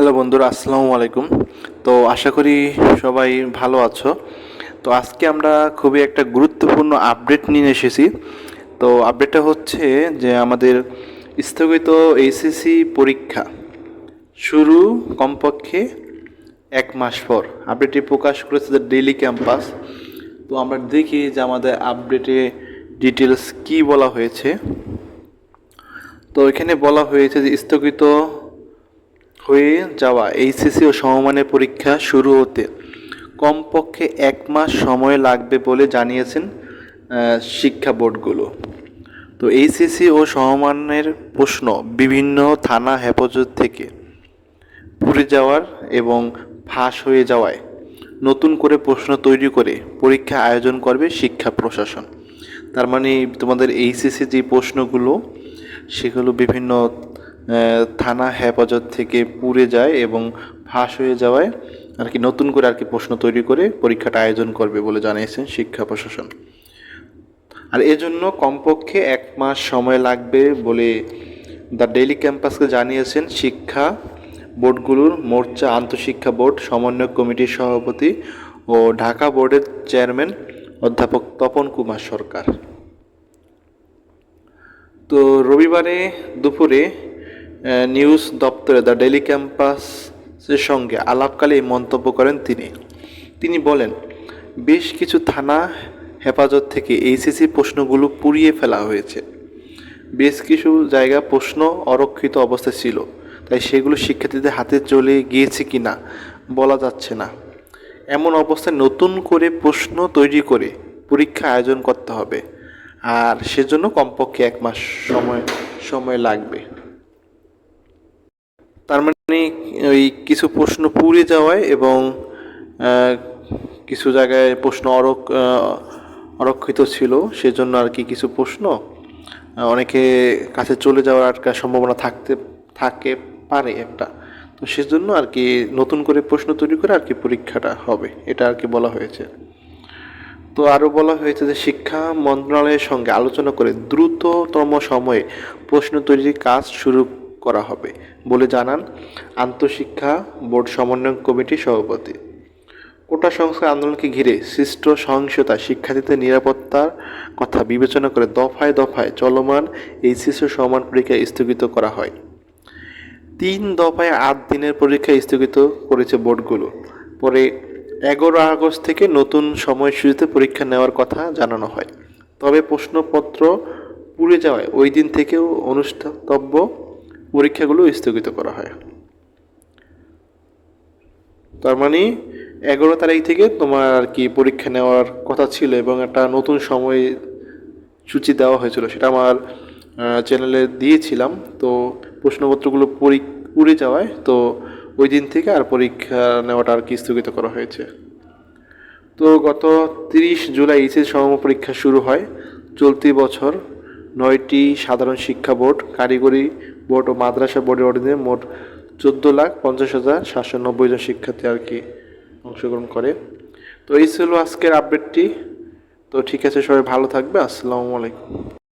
Hello বন্ধুরা, আসসালামু আলাইকুম। তো আশা করি সবাই ভালো আছো। তো আজকে আমরা খুবই একটা গুরুত্বপূর্ণ আপডেট নিয়ে এসেছি। তো আপডেটটা হচ্ছে যে আমাদের স্থগিত এইচএসসি পরীক্ষা শুরু কমপক্ষে 1 মাস পর। আপডেটটি প্রকাশ করেছে দ্য ডেইলি ক্যাম্পাস। তো আমরা দেখি যে আমাদের আপডেটে ডিটেলস কি বলা হয়েছে। তো এখানে বলা হয়েছে যে স্থগিত হয়ে যাওয়া এইচএসসি ও সমমানের পরীক্ষা শুরু হতে কমপক্ষে 1 মাস সময় লাগবে বলে জানিয়েছেন শিক্ষা বোর্ডগুলো। তো এইচএসসি ও সমমানের প্রশ্ন বিভিন্ন থানা হেফাজত থেকে পুড়ে যাওয়ার এবং ফাঁস হয়ে যাওয়ায় নতুন করে প্রশ্ন তৈরি করে পরীক্ষা আয়োজন করবে শিক্ষা প্রশাসন। তার মানে তোমাদের এইচএসসি যে প্রশ্নগুলো সেগুলো বিভিন্ন থানা হেফাজত থেকে পুড়ে যায় এবং ফাঁস হয়ে যাওয়ায় আর কি নতুন করে আর কি প্রশ্ন তৈরি করে পরীক্ষাটা আয়োজন করবে বলে জানিয়েছেন শিক্ষা প্রশাসন। আর এজন্য কমপক্ষে 1 মাস সময় লাগবে বলে দ্য ডেইলি ক্যাম্পাসকে জানিয়েছেন শিক্ষা বোর্ডগুলোর মোর্চা আন্তঃশিক্ষা বোর্ড সমন্বয় কমিটির সভাপতি ও ঢাকা বোর্ডের চেয়ারম্যান অধ্যাপক তপন কুমার সরকার। তো রবিবারে দুপুরে নিউজ দপ্তরে দ্য ডেইলি ক্যাম্পাসের সঙ্গে আলাপকালে এই মন্তব্য করেন তিনি বলেন, বেশ কিছু থানা হেফাজত থেকে এইচএসসি প্রশ্নগুলো পুড়িয়ে ফেলা হয়েছে। বেশ কিছু জায়গা প্রশ্ন অরক্ষিত অবস্থায় ছিল, তাই সেগুলো শিক্ষার্থীদের হাতে চলে গিয়েছে কি না বলা যাচ্ছে না। এমন অবস্থায় নতুন করে প্রশ্ন তৈরি করে পরীক্ষা আয়োজন করতে হবে, আর সেজন্য কমপক্ষে 1 মাস সময় লাগবে। তার মানে ওই কিছু প্রশ্ন পুড়ে যাওয়ায় এবং কিছু জায়গায় প্রশ্ন অরক্ষিত ছিল, সেজন্য আর কি কিছু প্রশ্ন অনেকে কাছে চলে যাওয়ার একটা সম্ভাবনা থাকে পারে একটা। তো সেজন্য আর কি নতুন করে প্রশ্ন তৈরি করে আর কি পরীক্ষাটা হবে, এটা আর কি বলা হয়েছে। তো আরও বলা হয়েছে যে শিক্ষা মন্ত্রণালয়ের সঙ্গে আলোচনা করে দ্রুততম সময়ে প্রশ্ন তৈরির কাজ শুরু করা হবে বলে জানান আন্তঃশিক্ষা বোর্ড সমন্বয় কমিটির সভাপতি। কোটা সংস্কার আন্দোলনকে ঘিরে সৃষ্ট সহিংসতা শিক্ষার্থীদের নিরাপত্তার কথা বিবেচনা করে দফায় দফায় চলমান এইচএসসি সমান পরীক্ষা স্থগিত করা হয়। 3 দফায় 8 দিনের পরীক্ষা স্থগিত করেছে বোর্ডগুলো। পরে 11 আগস্ট থেকে নতুন সময়সূচিতে পরীক্ষা নেওয়ার কথা জানানো হয়। তবে প্রশ্নপত্র পুড়ে যাওয়ায় ওই দিন থেকেও অনুষ্ঠিতব্য পরীক্ষাগুলো স্থগিত করা হয়। তার মানে 11 তারিখ থেকে তোমার আর কি পরীক্ষা নেওয়ার কথা ছিল এবং একটা নতুন সময় সূচি দেওয়া হয়েছিল, সেটা আমার চ্যানেলে দিয়েছিলাম। তো প্রশ্নপত্রগুলো পুড়ে যাওয়ায় তো ওই দিন থেকে আর পরীক্ষা নেওয়াটা আর কি স্থগিত করা হয়েছে। তো গত 30 জুলাই এইচএসসি সমমান পরীক্ষা শুরু হয়। চলতি বছর 9টি সাধারণ শিক্ষা বোর্ড, কারিগরি বোর্ড ও মাদ্রাসা বোর্ডের অধীনে মোট 14,50,790 জন শিক্ষার্থী আর কি অংশগ্রহণ করে। তো এই ছিল আজকের আপডেটটি। তো ঠিক আছে, সবাই ভালো থাকবে। আসসালামু আলাইকুম।